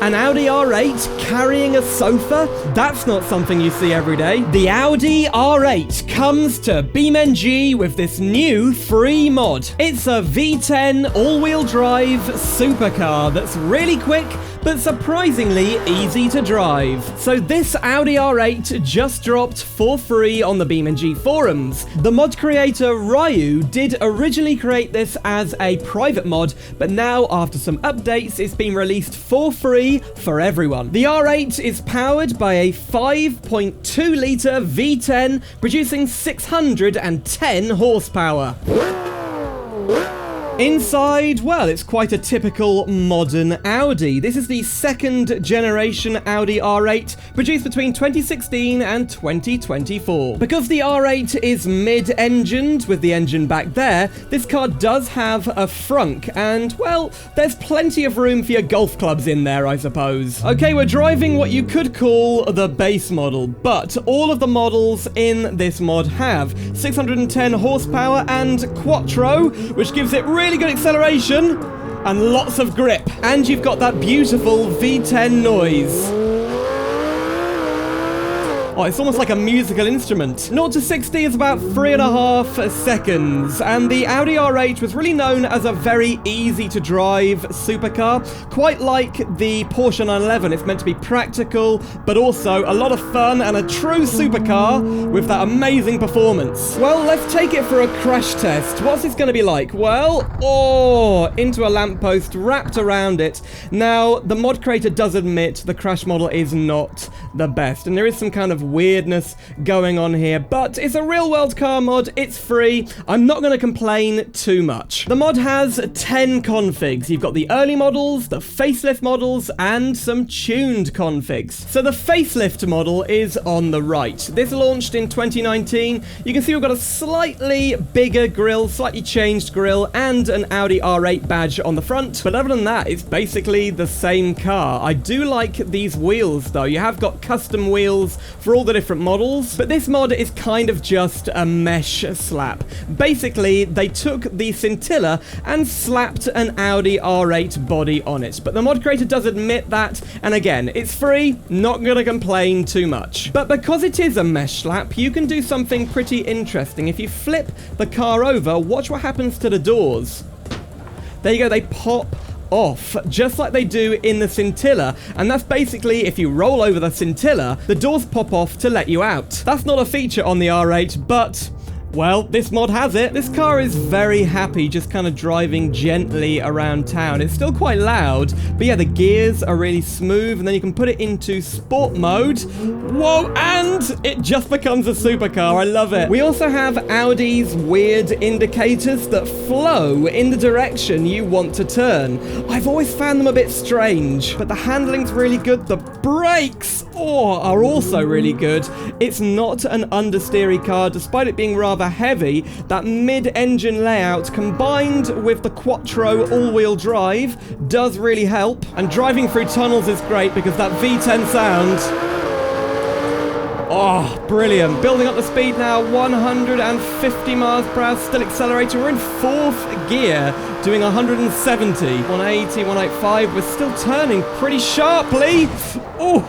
An Audi R8 carrying a sofa? That's not something you see every day. The Audi R8 comes to BeamNG with this new free mod. It's a V10 all-wheel drive supercar that's really quick, but surprisingly easy to drive. So this Audi R8 just dropped for free on the BeamNG forums. The mod creator Ryu did originally create this as a private mod, but now after some updates, it's been released for free for everyone. The R8 is powered by a 5.2-litre V10 producing 610 horsepower. Inside, well, it's quite a typical modern Audi. This is the second generation Audi R8, produced between 2016 and 2024. Because the R8 is mid-engined, with the engine back there, this car does have a frunk, and, well, there's plenty of room for your golf clubs in there, I suppose. Okay, we're driving what you could call the base model, but all of the models in this mod have 610 horsepower and Quattro, which gives it really good acceleration and lots of grip. And you've got that beautiful V10 noise. Oh, it's almost like a musical instrument. 0 to 60 is about 3.5 seconds, and the Audi R8 was really known as a very easy to drive supercar. Quite like the Porsche 911, it's meant to be practical, but also a lot of fun and a true supercar with that amazing performance. Well, let's take it for a crash test. What's this going to be like? Well, into a lamppost wrapped around it. Now, the mod creator does admit the crash model is not the best, and there is some kind of weirdness going on here, but it's a real-world car mod, it's free, I'm not going to complain too much. The mod has 10 configs. You've got the early models, the facelift models, and some tuned configs. So the facelift model is on the right. This launched in 2019. You can see we've got a slightly bigger grille, slightly changed grille, and an Audi R8 badge on the front, but other than that, it's basically the same car. I do like these wheels, though. You have got custom wheels for all the different models, but this mod is kind of just a mesh slap. Basically, they took the Scintilla and slapped an Audi R8 body on it, but the mod creator does admit that, and again, it's free, not gonna complain too much. But because it is a mesh slap, you can do something pretty interesting. If you flip the car over, watch what happens to the doors. There you go, they pop off, just like they do in the Scintilla, and that's basically if you roll over the Scintilla, the doors pop off to let you out. That's not a feature on the R8, but well, this mod has it. This car is very happy just kind of driving gently around town. It's still quite loud, but yeah, the gears are really smooth, and then you can put it into sport mode. Whoa, and it just becomes a supercar. I love it. We also have Audi's weird indicators that flow in the direction you want to turn. I've always found them a bit strange, but the handling's really good. The brakes are also really good. It's not an understeery car, despite it being rather heavy. That mid-engine layout combined with the Quattro all-wheel drive does really help, and driving through tunnels is great because that V10 sound, oh, brilliant. Building up the speed now, 150 miles per hour, still accelerating. We're in 4th gear, doing 170, 180, 185. We're still turning pretty sharply. Oh,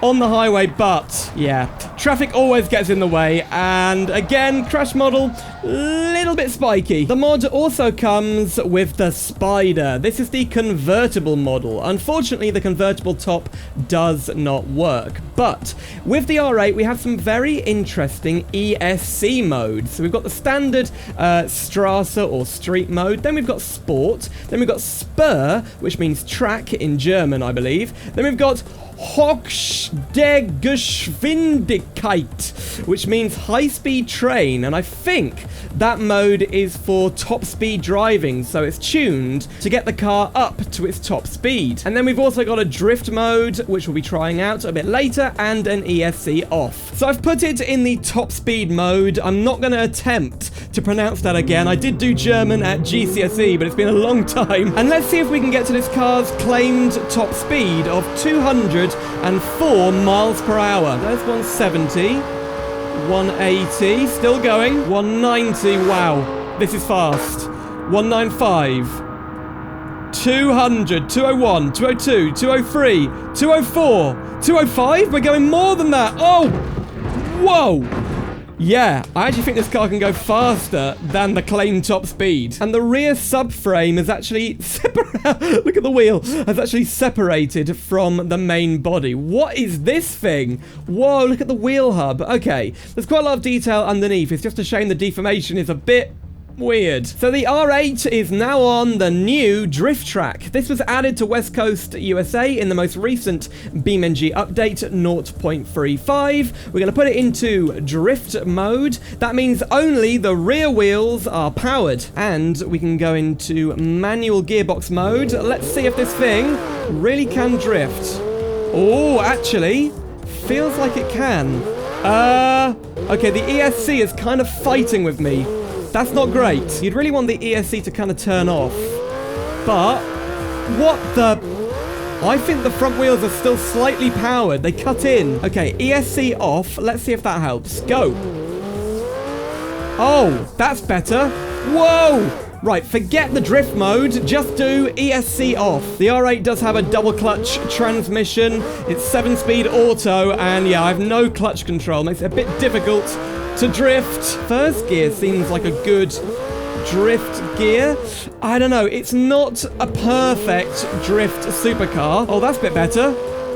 on the highway, but yeah, traffic always gets in the way, and again, crash model, little bit spiky. The mod also comes with the Spyder. This is the convertible model. Unfortunately, the convertible top does not work, but with the R8, we have some very interesting ESC modes. So we've got the standard Straße or street mode, then we've got sport, then we've got Spur, which means track in German, I believe, then we've got Höchste Geschwindigkeit, which means high-speed train, and I think that mode is for top-speed driving, so it's tuned to get the car up to its top speed. And then we've also got a drift mode, which we'll be trying out a bit later, and an ESC off. So I've put it in the top-speed mode. I'm not going to attempt to pronounce that again. I did do German at GCSE, but it's been a long time. And let's see if we can get to this car's claimed top speed of 204 miles per hour. There's 170, 180, still going, 190, wow, this is fast, 195, 200, 201, 202, 203, 204, 205. We're going more than that. Oh, whoa. Yeah, I actually think this car can go faster than the claimed top speed. And the rear subframe is actually look at the wheel. Has actually separated from the main body. What is this thing? Whoa, look at the wheel hub. Okay, there's quite a lot of detail underneath. It's just a shame the deformation is a bit weird. So the R8 is now on the new drift track. This was added to West Coast USA in the most recent BeamNG update 0.35. We're going to put it into drift mode. That means only the rear wheels are powered. And we can go into manual gearbox mode. Let's see if this thing really can drift. Oh, actually, feels like it can. Okay, the ESC is kind of fighting with me. That's not great. You'd really want the ESC to kind of turn off. But, what the... I think the front wheels are still slightly powered. They cut in. Okay, ESC off. Let's see if that helps. Go. Oh, that's better. Whoa! Right, forget the drift mode. Just do ESC off. The R8 does have a double clutch transmission. It's 7-speed auto. And yeah, I have no clutch control. Makes it a bit difficult to drift. First gear seems like a good drift gear. I don't know. It's not a perfect drift supercar. Oh, that's a bit better.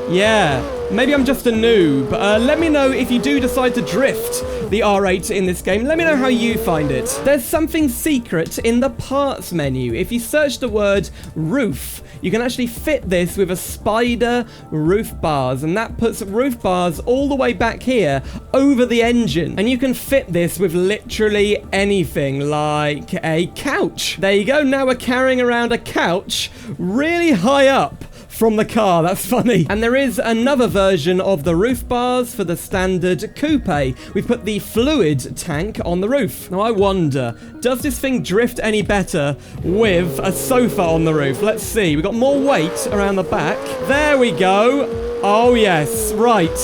Yeah. Maybe I'm just a noob. Let me know if you do decide to drift the R8 in this game. Let me know how you find it. There's something secret in the parts menu. If you search the word roof, you can actually fit this with a Spyder roof bars, and that puts roof bars all the way back here over the engine. And you can fit this with literally anything, like a couch. There you go. Now we're carrying around a couch really high up from the car. That's funny. And there is another version of the roof bars for the standard coupe. We've put the fluid tank on the roof. Now I wonder, does this thing drift any better with a sofa on the roof? Let's see. We've got more weight around the back. There we go. Oh yes, right.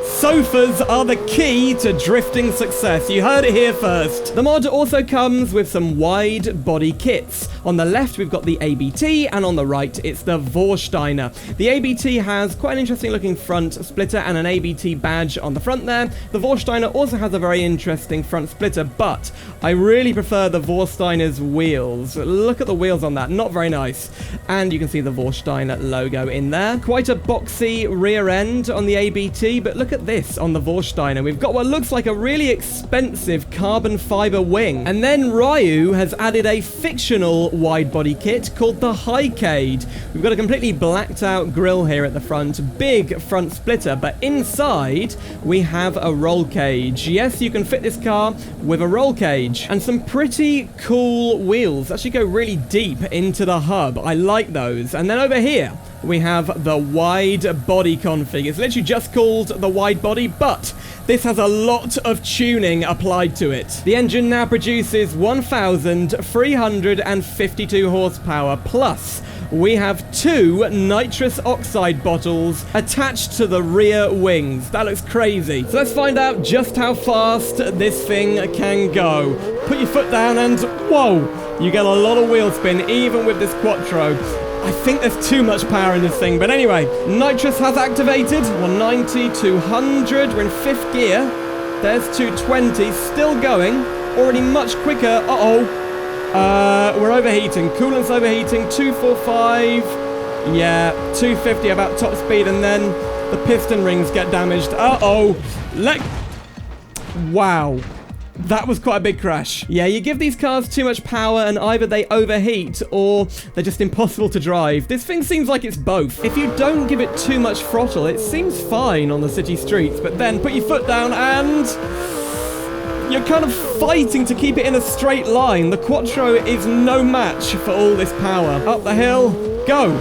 Sofas are the key to drifting success. You heard it here first. The mod also comes with some wide body kits. On the left, we've got the ABT, and on the right, it's the Vorsteiner. The ABT has quite an interesting looking front splitter and an ABT badge on the front there. The Vorsteiner also has a very interesting front splitter, but I really prefer the Vorsteiner's wheels. Look at the wheels on that. Not very nice. And you can see the Vorsteiner logo in there. Quite a boxy rear end on the ABT, but look at this on the Vorsteiner. We've got what looks like a really expensive carbon fiber wing. And then Ryu has added a fictional wide body kit called the Highcade. We've got a completely blacked out grille here at the front, big front splitter, but inside we have a roll cage. Yes, you can fit this car with a roll cage. And some pretty cool wheels. Actually go really deep into the hub. I like those. And then over here we have the Widebody Config. It's literally just called the Widebody, but this has a lot of tuning applied to it. The engine now produces 1,352 horsepower, plus we have 2 nitrous oxide bottles attached to the rear wings. That looks crazy. So let's find out just how fast this thing can go. Put your foot down and whoa, you get a lot of wheel spin even with this Quattro. I think there's too much power in this thing, but anyway, nitrous has activated. 190, 200, we're in 5th gear. There's 220, still going, already much quicker. We're overheating, coolant's overheating, 245, yeah, 250 about top speed, and then the piston rings get damaged. Wow. That was quite a big crash. Yeah, you give these cars too much power and either they overheat or they're just impossible to drive. This thing seems like it's both. If you don't give it too much throttle, it seems fine on the city streets, but then put your foot down and you're kind of fighting to keep it in a straight line. The Quattro is no match for all this power. Up the hill, go.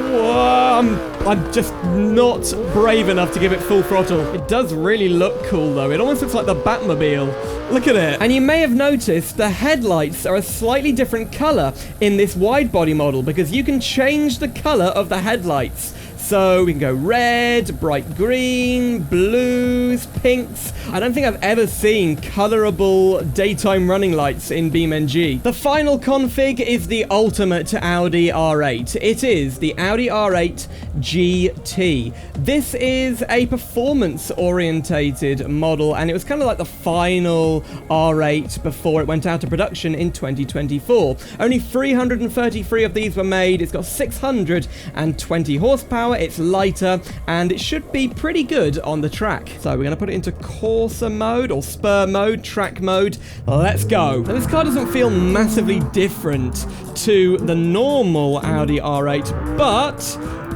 Whoa, I'm just not brave enough to give it full throttle. It does really look cool though. It almost looks like the Batmobile. Look at it. And you may have noticed the headlights are a slightly different color in this wide body model because you can change the color of the headlights. So we can go red, bright green, blues, pinks. I don't think I've ever seen colorable daytime running lights in BeamNG. The final config is the ultimate Audi R8. It is the Audi R8 GT. This is a performance-orientated model, and it was kind of like the final R8 before it went out of production in 2024. Only 333 of these were made. It's got 620 horsepower. It's lighter, and it should be pretty good on the track. So we're going to put it into Corsa mode or Spur mode, track mode. Let's go. Now, this car doesn't feel massively different to the normal Audi R8, but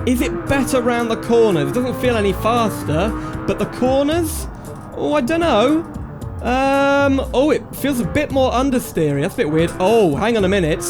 is it better around the corners? It doesn't feel any faster, but the corners? Oh, I don't know. Oh, it feels a bit more understeery. That's a bit weird. Oh, hang on a minute.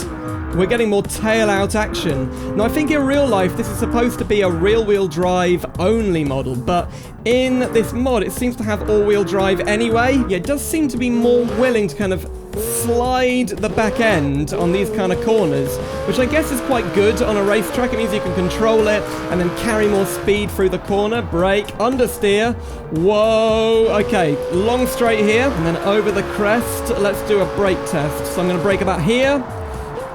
We're getting more tail-out action. Now, I think in real life, this is supposed to be a rear-wheel drive only model, but in this mod, it seems to have all-wheel drive anyway. Yeah, it does seem to be more willing to kind of slide the back end on these kind of corners, which I guess is quite good on a racetrack. It means you can control it and then carry more speed through the corner. Brake, understeer. Whoa. Okay, long straight here, and then over the crest. Let's do a brake test. So I'm going to brake about here.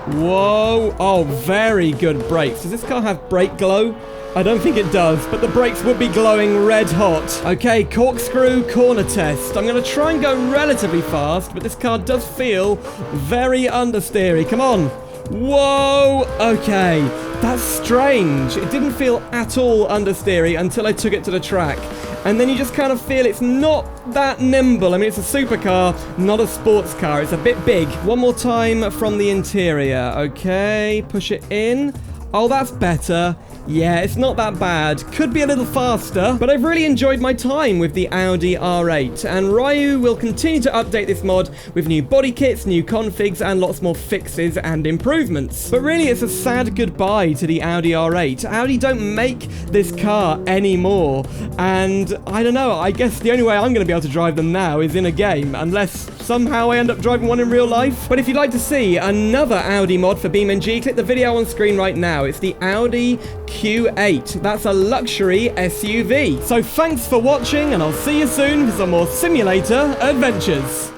Whoa. Oh, very good brakes. Does this car have brake glow? I don't think it does, but the brakes would be glowing red hot. Okay, corkscrew corner test. I'm going to try and go relatively fast, but this car does feel very understeery. Come on. Whoa. Okay, that's strange. It didn't feel at all understeery until I took it to the track. And then you just kind of feel it's not that nimble. I mean, it's a supercar, not a sports car. It's a bit big. One more time from the interior. Okay, push it in. Oh, that's better. Yeah, it's not that bad. Could be a little faster, but I've really enjoyed my time with the Audi R8, and Ryu will continue to update this mod with new body kits, new configs, and lots more fixes and improvements. But really, it's a sad goodbye to the Audi R8. Audi don't make this car anymore, and I don't know, I guess the only way I'm going to be able to drive them now is in a game, unless somehow I end up driving one in real life. But if you'd like to see another Audi mod for BeamNG, click the video on screen right now. It's the Audi Q8. That's a luxury SUV. So thanks for watching, and I'll see you soon for some more simulator adventures.